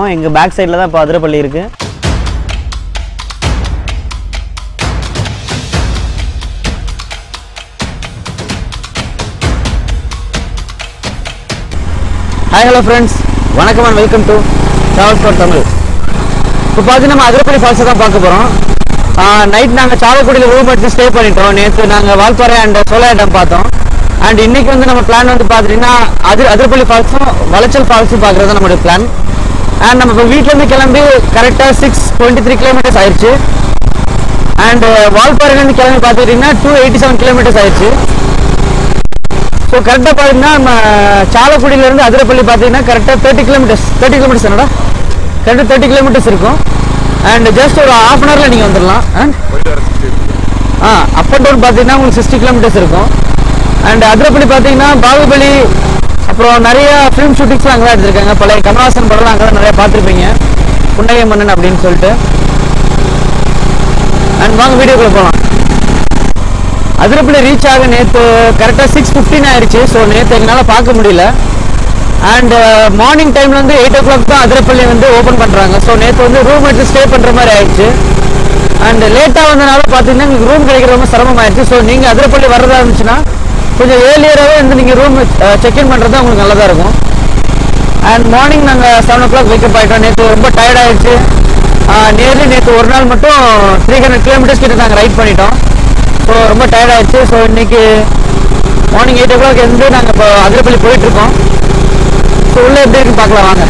எங்க பேக் சைடுல தான் இப்போ அதிரப்பள்ளி இருக்கு. ஹாய் ஹலோ ஃப்ரெண்ட்ஸ், வணக்கம் and welcome to travels for Tamil. இப்போ பார்த்து நம்ம அதிரப்பள்ளி ஃபால்ஸை தான் பார்க்க போகிறோம். நைட் நாங்கள் சாவக்குடியில் ரூம் எடுத்து ஸ்டே பண்ணிட்டோம். நேற்று நாங்கள் வால்பாறை அண்ட் சோலார் டேம் பார்த்தோம். அண்ட் இன்னைக்கு வந்து நம்ம பிளான் வந்து பார்த்துட்டிங்கன்னா அதிரப்பள்ளி ஃபால்ஸும் வளைச்சல் ஃபால்ஸும் பார்க்குறது தான் நம்மளுடைய பிளான். அண்ட் நம்ம இப்போ வீட்டிலேருந்து கிளம்பி கரெக்டாக 623 கிலோமீட்டர்ஸ் ஆயிடுச்சு. அண்ட் வால்பாறையிலேருந்து கிளம்பி பார்த்துக்கிட்டிங்கன்னா 287 கிலோமீட்டர்ஸ் ஆயிடுச்சு. ஸோ கரெக்டாக பார்த்தீங்கன்னா நம்ம சாலக்குடியிலேருந்து அதிரப்பள்ளி பார்த்தீங்கன்னா கரெக்டாக 30 கிலோமீட்டர்ஸ் என்னடா கரெக்டாக 30 கிலோமீட்டர்ஸ் இருக்கும். அண்ட் ஜஸ்ட் ஒரு ½ hourல நீங்கள் வந்துடலாம். அண்ட் அப் அண்ட் டவுன் பார்த்தீங்கன்னா உங்களுக்கு 60 கிலோமீட்டர்ஸ் இருக்கும். அண்ட் அதிரப்பள்ளி பார்த்தீங்கன்னா பாகுபலி அப்புறம் நிறைய ஃபிலிம் ஷூட்டிங்ஸ்லாம் அங்கே தான் எடுத்திருக்காங்க. பழைய கமல்ஹாசன் படம்லாம் அங்கே தான் நிறையா பார்த்துருப்பீங்க, புன்னகை மன்னன் அப்படின்னு சொல்லிட்டு. அண்ட் வாங்க வீடியோக்குள்ளே போகலாம். அதிரப்பள்ளி ரீச் ஆக நேற்று கரெக்டாக 6:15 ஆயிடுச்சு. ஸோ நேற்று எங்களால் பார்க்க முடியல. அண்ட் மார்னிங் டைமில் வந்து 8 o'clock தான் அதிரப்பள்ளி வந்து ஓப்பன் பண்ணுறாங்க. ஸோ நேற்று வந்து ரூம் எடுத்து ஸ்டே பண்ணுற மாதிரி ஆயிடுச்சு. அண்ட் லேட்டாக வந்தனால பார்த்தீங்கன்னா உங்களுக்கு ரூம் கிடைக்கிற ரொம்ப சிரமமாயிடுச்சு. ஸோ நீங்கள் அதிரப்பள்ளி வர்றதா இருந்துச்சுன்னா கொஞ்சம் ஏர்லியராகவே வந்து நீங்கள் ரூம் செக்இன் பண்ணுறது தான் உங்களுக்கு நல்லதாக இருக்கும். அண்ட் மார்னிங் நாங்கள் 7 o'clock வேக்கப் ஆகிட்டோம். நேற்று ரொம்ப டயர்ட் ஆகிடுச்சு. நேற்று ஒரு நாள் மட்டும் 300 கிலோமீட்டர்ஸ் கிட்ட நாங்கள் ரைட் பண்ணிட்டோம். ஸோ ரொம்ப டயர்ட் ஆகிடுச்சு. ஸோ இன்றைக்கி மார்னிங் 8 o'clock இருந்து நாங்கள் இப்போ அதிரப்பள்ளி போயிட்டுருக்கோம். ஸோ உள்ளே எப்படி இருக்குன்னு பார்க்கலாம் வாங்க.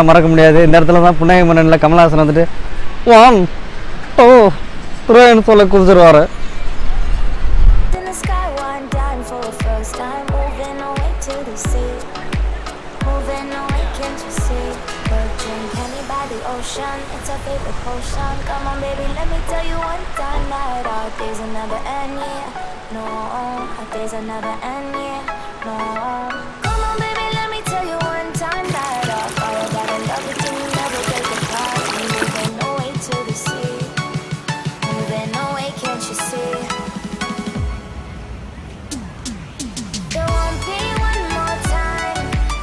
மறக்க முடியாது. இந்த இடத்துல தான் புன்னகை மன்னன்ல கமல்ஹாசன் வந்துட்டு 1 2 3ன்னு சொல்ல குதிச்சிருவாரு.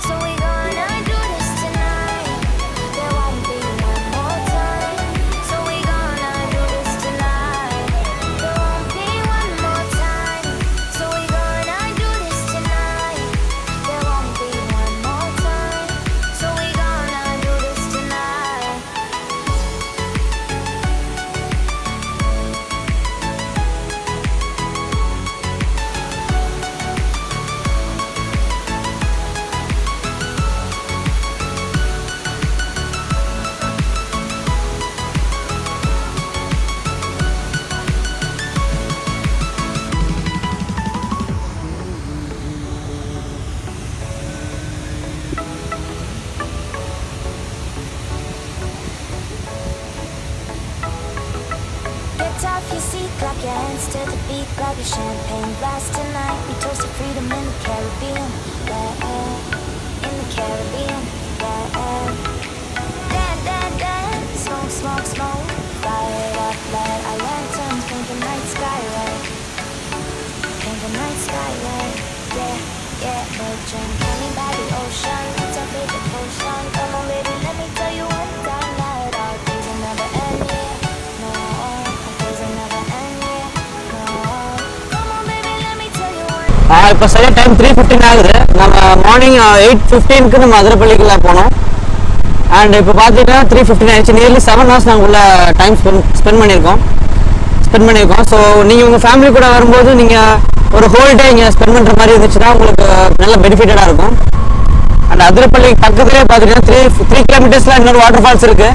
So we gonna do this tonight. There won't be one more time. clap your hands to the beat, grab your champagne glass tonight. We toast to freedom in the Caribbean, yeah, in the Caribbean, yeah. Dance, dance, dance, smoke, smoke, smoke. Fire it up, light our lanterns, paint the night sky red, paint the night sky red, yeah, yeah. We'll drink honey by the ocean, it's our favorite potion. Come on, baby, let me tell you one time that our days will never end, yeah. No, our days will never end, yeah. No, come on, baby, let me tell you one. இப்போ சரியாக time 3:15 ஆகுது. நம்ம morning 8:15க்கு நம்ம அதிரப்பள்ளிக்குள்ள போனோம். And இப்போ பார்த்தீங்கன்னா 3:15 ஆயிடுச்சு. Nearly 7 hours நாங்கள் உள்ள டைம் ஸ்பெண்ட் பண்ணியிருக்கோம். ஸோ நீங்கள் உங்கள் ஃபேமிலி கூட வரும்போது நீங்கள் ஒரு ஹோல் டே இங்கே ஸ்பெண்ட் பண்ணுற மாதிரி இருந்துச்சுன்னா உங்களுக்கு நல்ல பெனிஃபிட்டடாக இருக்கும். அண்ட் அதிரப்பள்ளி பக்கத்துலேயே பார்த்தீங்கன்னா 3 kilometers இன்னொரு வாட்டர் ஃபால்ஸ் இருக்குது.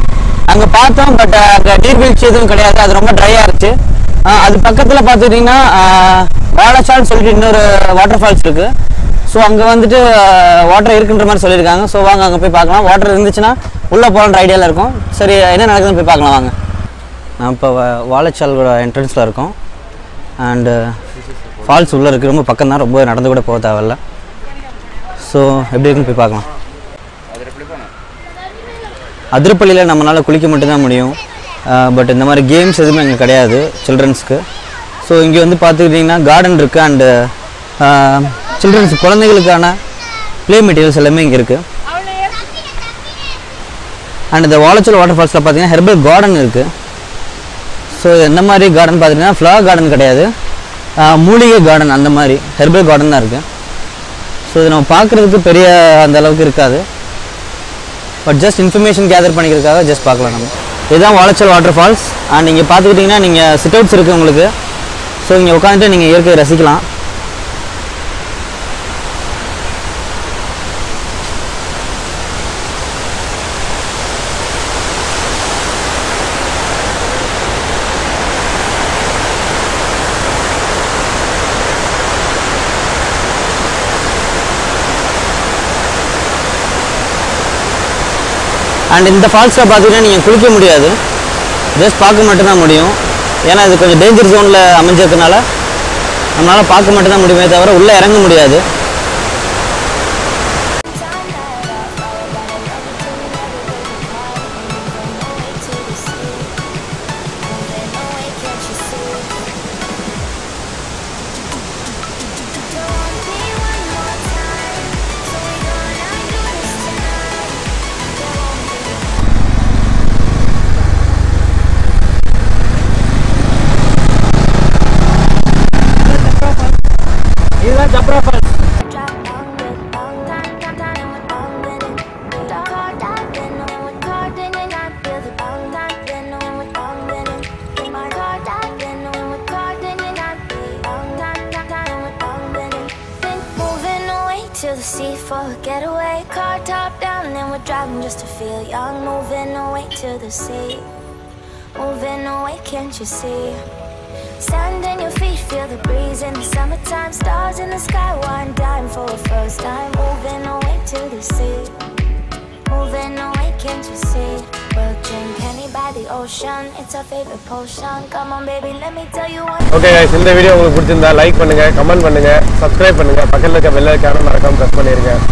அங்கே பார்த்தோம், பட் அங்கே நீர்வீழ்ச்சி எதுவும் கிடையாது, அது ரொம்ப ட்ரையாக இருந்துச்சு. அது பக்கத்தில் பார்த்துக்கிட்டிங்கன்னா வாழைச்சால்னு சொல்லிட்டு இன்னொரு வாட்டர் ஃபால்ஸ் இருக்குது. ஸோ அங்கே வந்துட்டு வாட்டர் இருக்குன்ற மாதிரி சொல்லியிருக்காங்க. ஸோ வாங்க அங்கே போய் பார்க்கலாம். வாட்டர் இருந்துச்சுன்னா உள்ளே போகலான்ற ஐடியாவில் இருக்கும். சரி, என்ன நடக்குதுன்னு போய் பார்க்கலாம் வாங்க. நான் இப்போ வாழைச்சாலோட என்ட்ரன்ஸில் இருக்கோம். அண்டு ஃபால்ஸ் உள்ளே இருக்குது, ரொம்ப பக்கம் தான், ரொம்ப நடந்து கூட போக தேவையில்ல. ஸோ எப்படி இருக்குன்னு போய் பார்க்கலாம். அதிரப்பள்ளியில் நம்மளால் குளிக்க மட்டும்தான் முடியும். பட் இந்த மாதிரி கேம்ஸ் எதுவுமே இங்கே கிடையாது சில்ட்ரன்ஸ்க்கு. ஸோ இங்கே வந்து பார்த்துக்கிட்டிங்கன்னா கார்டன் இருக்குது. அண்டு சில்ட்ரன்ஸ் குழந்தைகளுக்கான ப்ளே மெட்டீரியல்ஸ் எல்லாமே இங்கே இருக்குது. அண்ட் இந்த வாழைச்சல் வாட்டர் ஃபால்ஸில் பார்த்தீங்கன்னா ஹெர்பல் கார்டன் இருக்குது. ஸோ எந்த மாதிரி கார்டன் பார்த்தீங்கன்னா ஃப்ளவர் கார்டன் கிடையாது, மூலிகை கார்டன், அந்த மாதிரி ஹெர்பல் கார்டன் தான் இருக்குது. ஸோ இது நம்ம பார்க்குறதுக்கு பெரிய அந்த அளவுக்கு இருக்காது, பட் ஜஸ்ட் இன்ஃபர்மேஷன் கேதர் பண்ணிக்கிறதுக்காக ஜஸ்ட் பார்க்கலாம் நம்ம. இதுதான் வாழைச்சல் வாட்டர் ஃபால்ஸ். அண்ட் இங்கே பார்த்துக்கிட்டிங்கன்னா நீங்கள் சிட் அவுட்ஸ் இருக்குது உங்களுக்கு. ஸோ இங்கே உட்காந்துட்டு நீங்கள் இயற்கையை ரசிக்கலாம். அண்ட் இந்த ஃபால்ஸில் பார்த்தீங்கன்னா நீங்கள் குளிக்க முடியாது, ஜஸ்ட் பார்க்க மட்டும்தான் முடியும். ஏன்னா இது கொஞ்சம் டேஞ்சர் ஜோனில் அமைஞ்சதுனால நம்மளால் பார்க்க மட்டும்தான் முடியுமே தவிர உள்ளே இறங்க முடியாது. இதுதான் ஜப்ரா falls. To the sea for a getaway, car top down and we're driving just to feel young. Moving away to the sea, moving away, can't you see? Stand on your feet, feel the breeze in the summertime. Stars in the sky, one dime for the first time. Moving away to the sea, moving away, can't you see? We'll drink honey by the ocean, it's our favorite potion. Come on baby, let me tell you one. Okay guys, இந்த video உங்களுக்கு பிடிச்சிருந்தா like பண்ணுங்க, comment பண்ணுங்க, subscribe பண்ணுங்க, பக்கத்துல இருக்க bell ஐகானை மறக்காம பிரஸ் பண்ணிருங்க.